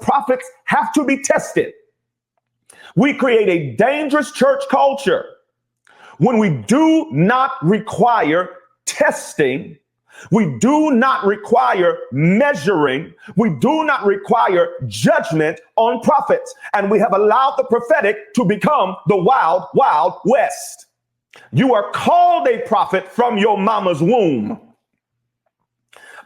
prophets have to be tested. We create a dangerous church culture when we do not require testing. We do not require measuring. We do not require judgment on prophets. And we have allowed the prophetic to become the wild, wild west. You are called a prophet from your mama's womb,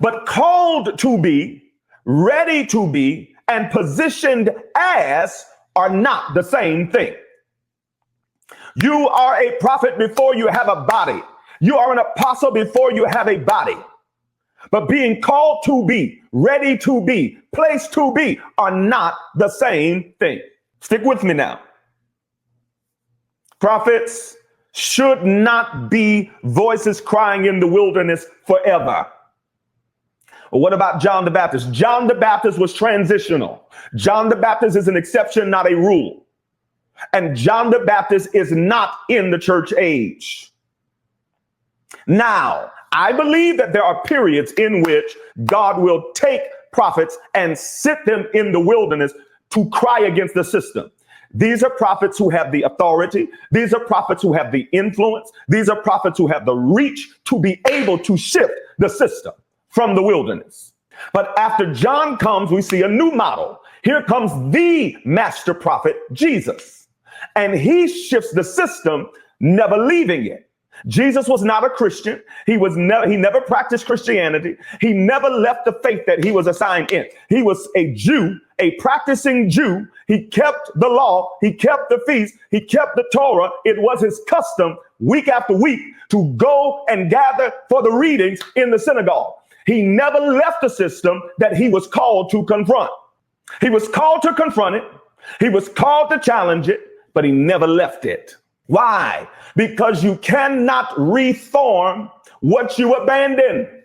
but called to be, ready to be, and positioned as are not the same thing. You are a prophet before you have a body. You are an apostle before you have a body. But being called to be, ready to be, placed to be are not the same thing. Stick with me now. Prophets should not be voices crying in the wilderness forever. What about John the Baptist? John the Baptist was transitional. John the Baptist is an exception, not a rule. And John the Baptist is not in the church age. Now, I believe that there are periods in which God will take prophets and sit them in the wilderness to cry against the system. These are prophets who have the authority. These are prophets who have the influence. These are prophets who have the reach to be able to shift the system from the wilderness. But after John comes, we see a new model. Here comes the master prophet, Jesus. And he shifts the system, never leaving it. Jesus was not a Christian. He never practiced Christianity. He never left the faith that he was assigned in. He was a Jew, a practicing Jew. He kept the law. He kept the feast. He kept the Torah. It was his custom week after week to go and gather for the readings in the synagogue. He never left the system that he was called to confront. He was called to confront it. He was called to challenge it, but he never left it. Why? Because you cannot reform what you abandon.